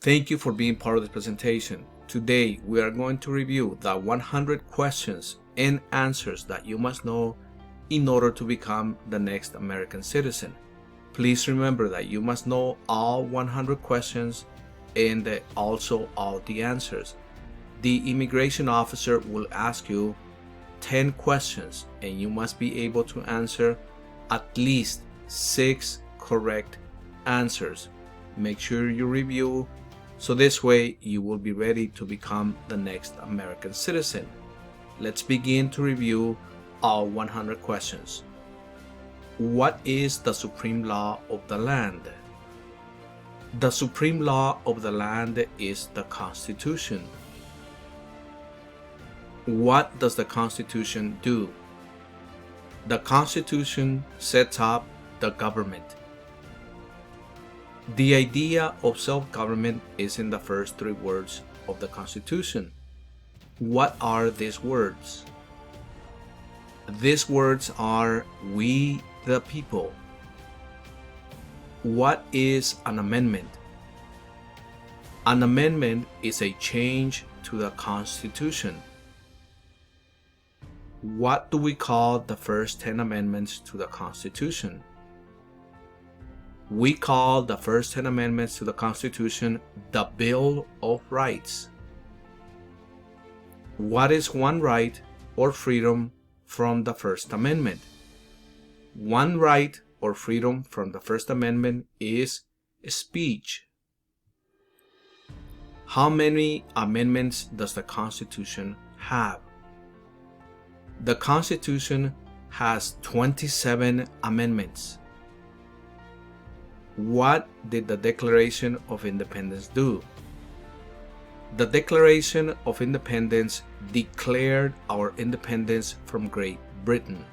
Thank you for being part of this presentation. Today, we are going to review the 100 questions and answers that you must know in order to become the next American citizen. Please remember that you must know all 100 questions and also all the answers. The immigration officer will ask you 10 questions and you must be able to answer at least 6 correct answers. Make sure you review so this way you will be ready to become the next American citizen. Let's begin to review all 100 questions. What is the supreme law of the land? The supreme law of the land is the Constitution. What does the Constitution do? The Constitution sets up the government. The idea of self-government is in the first 3 words of the Constitution. What are these words? These words are "we the people." What is an amendment? An amendment is a change to the Constitution. What do we call the first 10 amendments to the Constitution? We call the first 10 amendments to the Constitution the Bill of Rights. What is one right or freedom from the First Amendment? One right or freedom from the First Amendment is speech. How many amendments does the Constitution have? The Constitution has 27 amendments. What did the Declaration of Independence do? The Declaration of Independence declared our independence from Great Britain.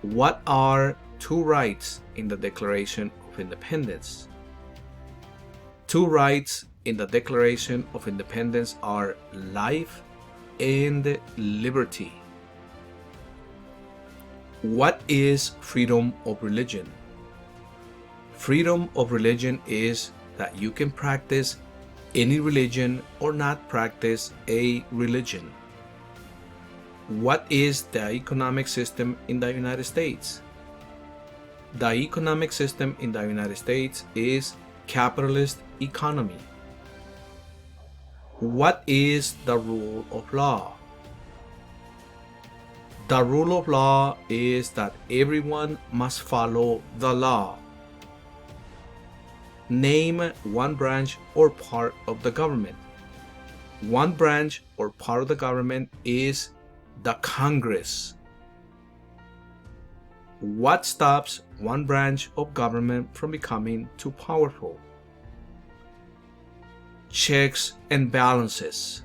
What are 2 rights in the Declaration of Independence? 2 rights in the Declaration of Independence are life and liberty. What is freedom of religion? Freedom of religion is that you can practice any religion or not practice a religion. What is the economic system in the United States? The economic system in the United States is capitalist economy. What is the rule of law? The rule of law is that everyone must follow the law. Name one branch or part of the government. One branch or part of the government is the Congress. What stops one branch of government from becoming too powerful? Checks and balances.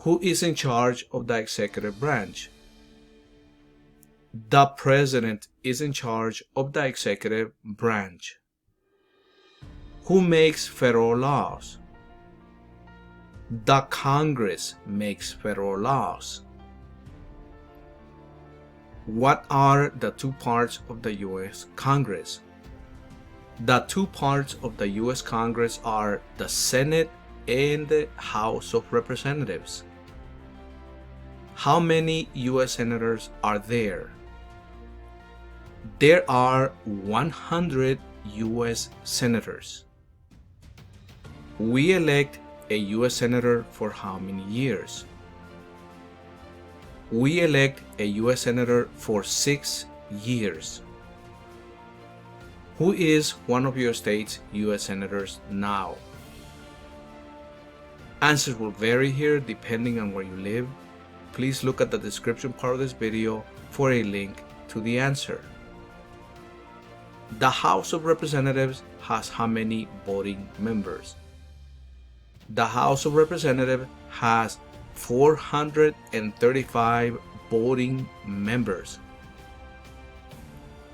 Who is in charge of the executive branch? The president is in charge of the executive branch. Who makes federal laws? The Congress makes federal laws. What are the 2 parts of the U.S. Congress? The 2 parts of the U.S. Congress are the Senate and the House of Representatives. How many U.S. senators are there? There are 100 U.S. senators. We elect a U.S. senator for how many years? We elect a U.S. senator for 6 years. Who is one of your state's U.S. senators now? Answers will vary here depending on where you live. Please look at the description part of this video for a link to the answer. The House of Representatives has how many voting members? The House of Representatives has 435 voting members.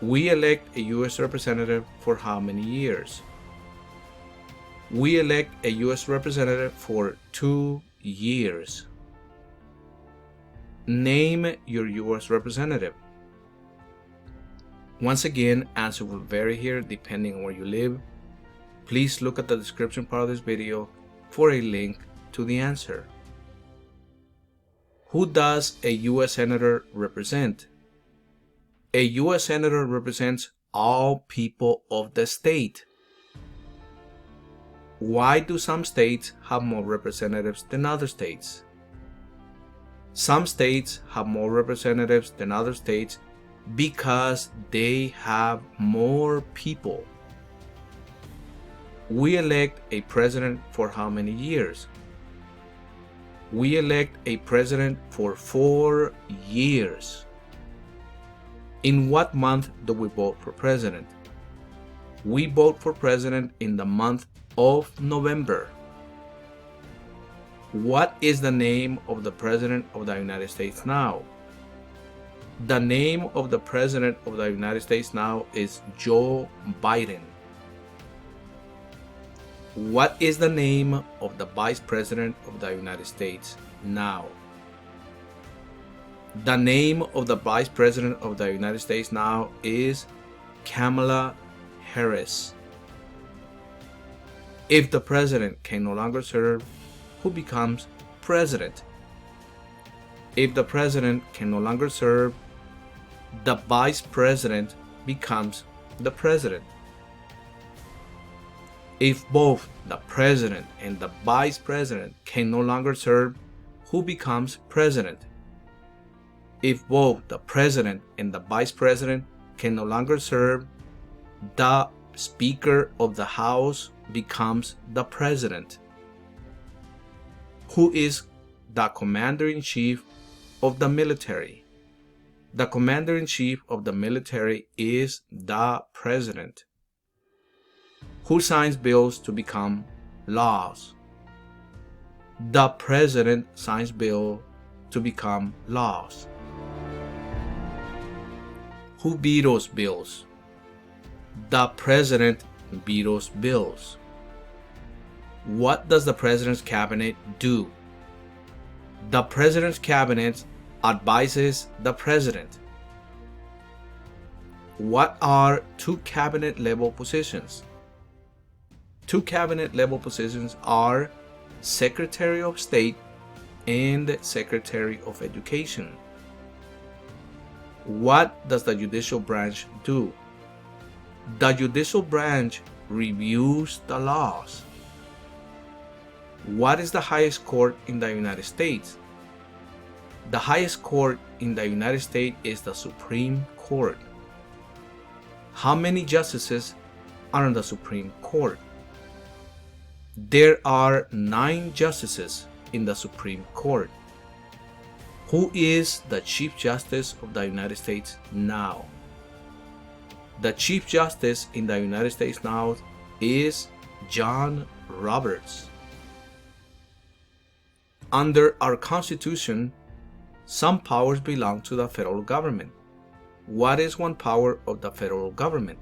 We elect a U.S. representative for how many years? We elect a U.S. representative for 2 years. Name your U.S. representative. Once again, answer will vary here depending on where you live. Please look at the description part of this video for a link to the answer. Who does a U.S. Senator represent? A U.S. Senator represents all people of the state. Why do some states have more representatives than other states? Some states have more representatives than other states because they have more people. We elect a president for how many years? We elect a president for 4 years. In what month do we vote for president? We vote for president in the month of November. What is the name of the President of the United States now? The name of the President of the United States now is Joe Biden. What is the name of the Vice President of the United States now? The name of the Vice President of the United States now is Kamala Harris. If the President can no longer serve, who becomes President? If the President can no longer serve, the Vice President becomes the President. If both the President and the Vice President can no longer serve, who becomes President? If both the President and the Vice President can no longer serve, the Speaker of the House becomes the President. Who is the Commander-in-Chief of the military? The Commander-in-Chief of the military is the President. Who signs bills to become laws? The President signs bills to become laws. Who vetoes bills? The President vetoes bills. What does the President's Cabinet do? The President's Cabinet advises the President. What are two cabinet-level positions? Two cabinet-level positions are Secretary of State and Secretary of Education. What does the judicial branch do? The judicial branch reviews the laws. What is the highest court in the United States? The highest court in the United States is the Supreme Court. How many justices are on the Supreme Court? There are 9 justices in the Supreme Court. Who is the Chief Justice of the United States now? The Chief Justice in the United States now is John Roberts. Under our Constitution, some powers belong to the federal government. What is one power of the federal government?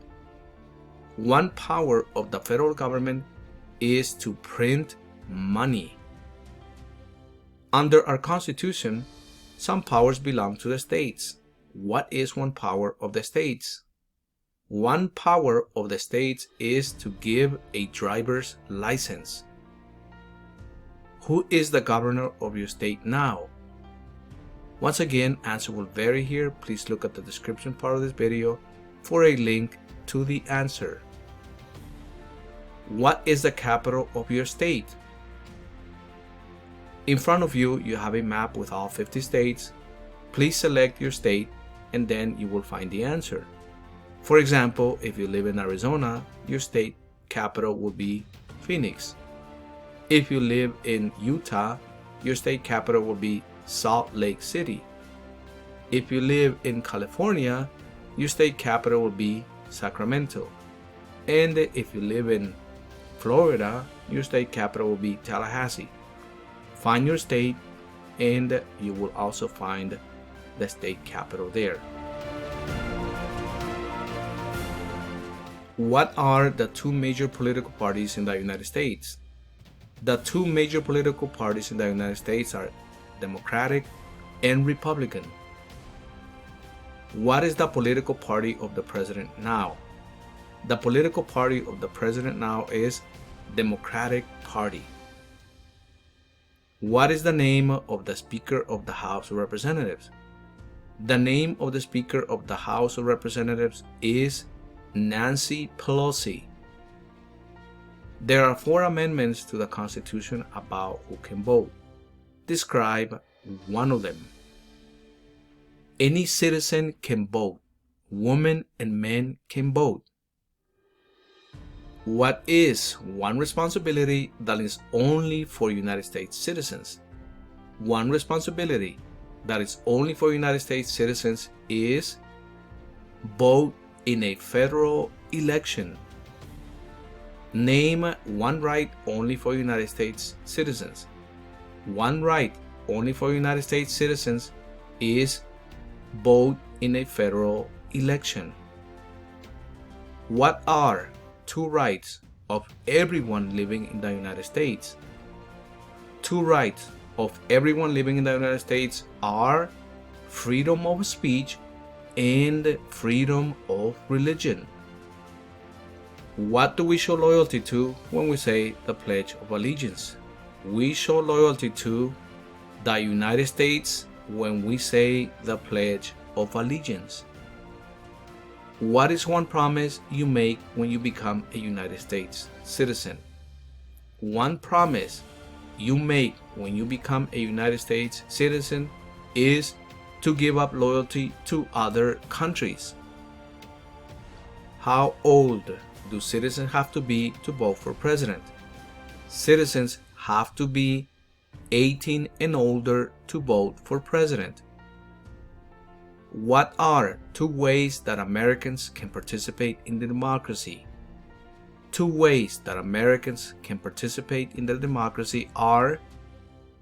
One power of the federal government is to print money. Under our Constitution, some powers belong to the states. What is one power of the states? One power of the states is to give a driver's license. Who is the governor of your state now? Once again, answer will vary here. Please look at the description part of this video for a link to the answer. What is the capital of your state? In front of you, you have a map with all 50 states. Please select your state and then you will find the answer. For example, if you live in Arizona, your state capital will be Phoenix. If you live in Utah, your state capital will be Salt Lake City. If you live in California, your state capital will be Sacramento. And if you live in Florida, your state capital will be Tallahassee. Find your state and you will also find the state capital there. What are the two major political parties in the United States? The two major political parties in the United States are Democratic and Republican. What is the political party of the president now? The political party of the president now is Democratic Party. What is the name of the Speaker of the House of Representatives? The name of the Speaker of the House of Representatives is Nancy Pelosi. There are 4 amendments to the Constitution about who can vote. Describe one of them. Any citizen can vote. Women and men can vote. What is one responsibility that is only for United States citizens? One responsibility that is only for United States citizens is vote in a federal election. Name one right only for United States citizens. One right only for United States citizens is vote in a federal election. What are 2 rights of everyone living in the United States? 2 rights of everyone living in the United States are freedom of speech and freedom of religion. What do we show loyalty to when we say the Pledge of Allegiance? We show loyalty to the United States when we say the Pledge of Allegiance. What is one promise you make when you become a United States citizen? One promise you make when you become a United States citizen is to give up loyalty to other countries. How old do citizens have to be to vote for president? Citizens have to be 18 and older to vote for president. What are 2 ways that Americans can participate in the democracy? 2 ways that Americans can participate in the democracy are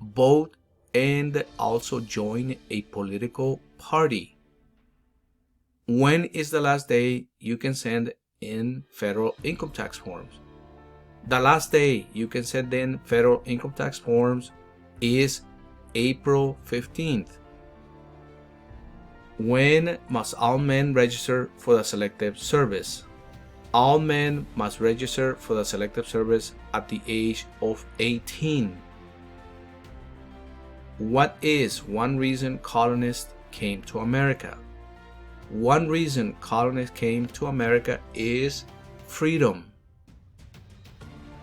vote and also join a political party. When is the last day you can send in federal income tax forms? The last day you can send in federal income tax forms is April 15th. When must all men register for the Selective Service? All men must register for the Selective Service at the age of 18. What is one reason colonists came to America? One reason colonists came to America is freedom.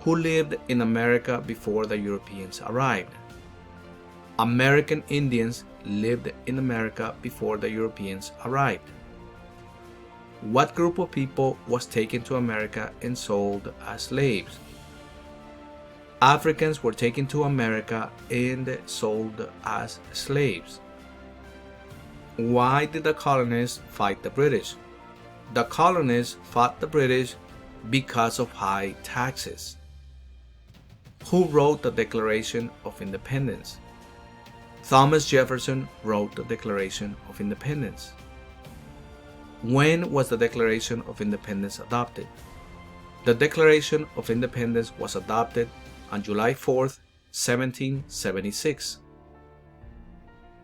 Who lived in America before the Europeans arrived? American Indians lived in America before the Europeans arrived. What group of people was taken to America and sold as slaves? Africans were taken to America and sold as slaves. Why did the colonists fight the British? The colonists fought the British because of high taxes. Who wrote the Declaration of Independence? Thomas Jefferson wrote the Declaration of Independence. When was the Declaration of Independence adopted? The Declaration of Independence was adopted on July 4th, 1776.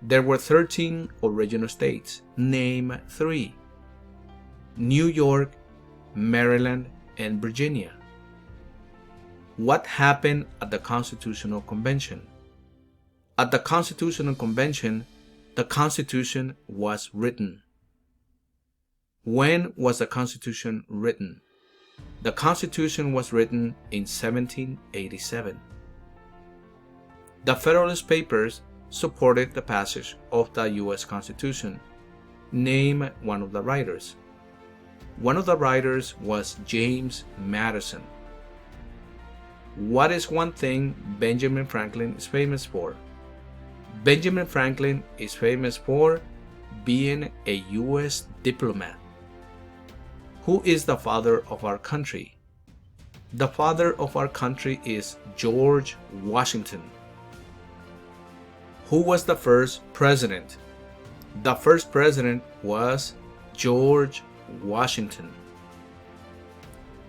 There were 13 original states. Name 3. New York, Maryland, and Virginia. What happened at the Constitutional Convention? At the Constitutional Convention, the Constitution was written. When was the Constitution written? The Constitution was written in 1787. The Federalist Papers supported the passage of the U.S. Constitution. Name one of the writers. One of the writers was James Madison. What is one thing Benjamin Franklin is famous for? Benjamin Franklin is famous for being a U.S. diplomat. Who is the father of our country? The father of our country is George Washington. Who was the first president? The first president was George Washington.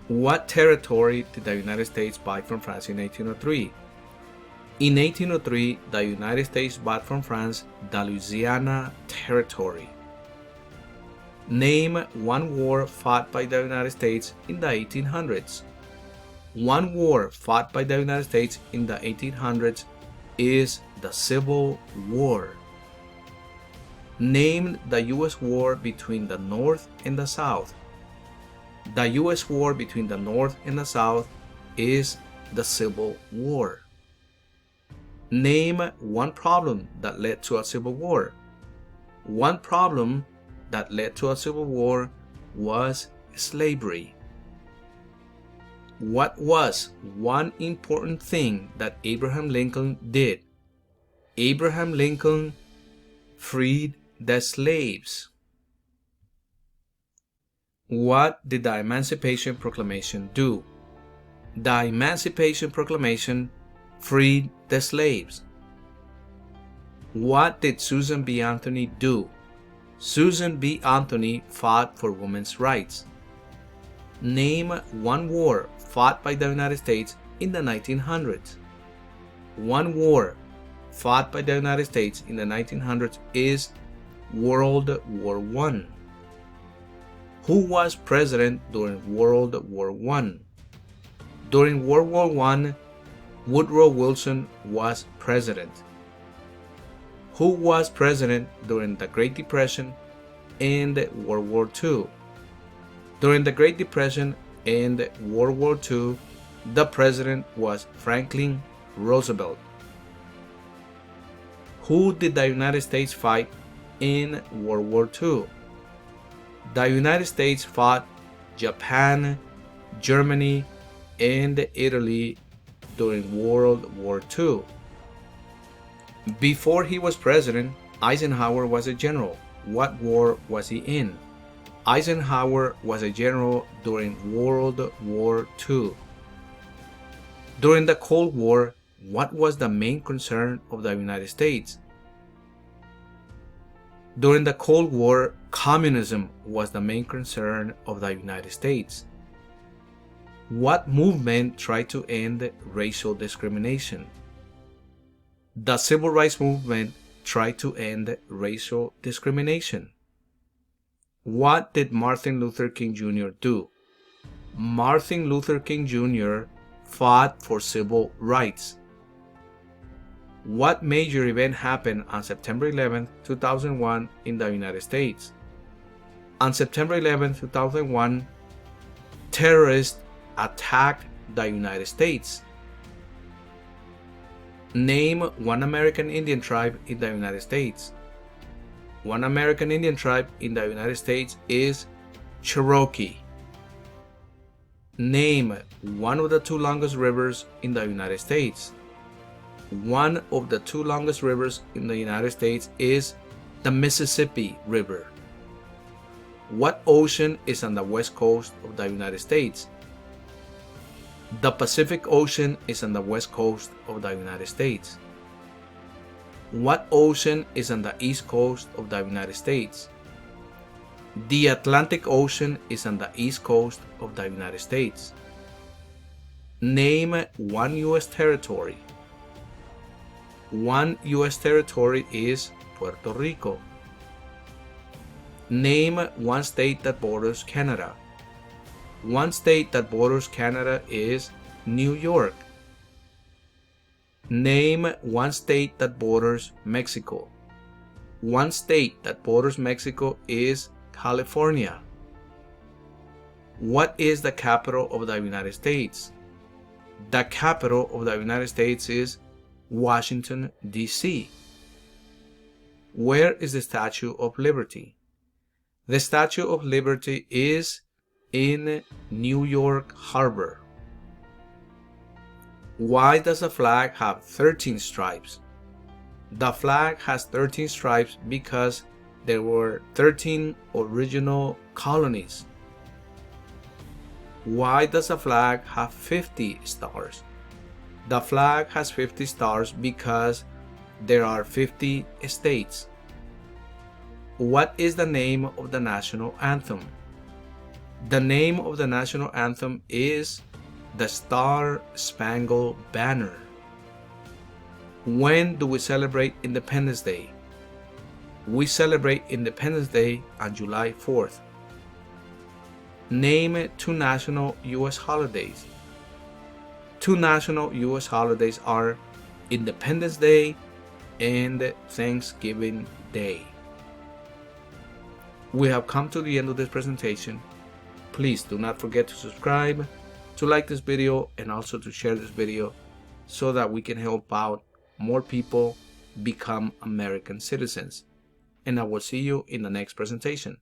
What territory did the United States buy from France in 1803? In 1803, the United States bought from France the Louisiana Territory. Name one war fought by the United States in the 1800s. One war fought by the United States in the 1800s is the Civil War. Name the U.S. war between the North and the South. The U.S. war between the North and the South is the Civil War. Name one problem that led to a civil war. One problem that led to a civil war was slavery. What was one important thing that Abraham Lincoln did? Abraham Lincoln freed the slaves. What did the Emancipation Proclamation do? The Emancipation Proclamation freed the slaves. What did Susan B. Anthony do? Susan B. Anthony fought for women's rights. Name one war fought by the United States in the 1900s. One war fought by the United States in the 1900s is World War I. Who was president during World War I? During World War I, Woodrow Wilson was president. Who was president during the Great Depression and World War II? During the Great Depression and World War II, the president was Franklin Roosevelt. Who did the United States fight in World War II? The United States fought Japan, Germany, and Italy during World War II. Before he was president, Eisenhower was a general. What war was he in? Eisenhower was a general during World War II. During the Cold War, what was the main concern of the United States? During the Cold War, communism was the main concern of the United States. What movement tried to end racial discrimination? The Civil Rights Movement tried to end racial discrimination. What did Martin Luther King Jr. do? Martin Luther King Jr. fought for civil rights. What major event happened on September 11, 2001 in the United States? On September 11, 2001, terrorists attacked the United States. Name one American Indian tribe in the United States. One American Indian tribe in the United States is Cherokee. Name one of the two longest rivers in the United States. One of the two longest rivers in the United States is the Mississippi River. What ocean is on the west coast of the United States? The Pacific Ocean is on the west coast of the United States. What ocean is on the east coast of the United States? The Atlantic Ocean is on the east coast of the United States. Name one U.S. territory. One U.S. territory is Puerto Rico. Name one state that borders Canada. One state that borders Canada is New York. Name one state that borders Mexico. One state that borders Mexico is California. What is the capital of the United States? The capital of the United States is Washington, D.C. Where is the Statue of Liberty? The Statue of Liberty is in New York Harbor. Why does the flag have 13 stripes? The flag has 13 stripes because there were 13 original colonies. Why does the flag have 50 stars? The flag has 50 stars because there are 50 states. What is the name of the national anthem? The name of the national anthem is the Star-Spangled Banner. When do we celebrate Independence Day? We celebrate Independence Day on July 4th. Name 2 national U.S. holidays. 2 national U.S. holidays are Independence Day and Thanksgiving Day. We have come to the end of this presentation. Please do not forget to subscribe, to like this video, and also to share this video so that we can help out more people become American citizens. And I will see you in the next presentation.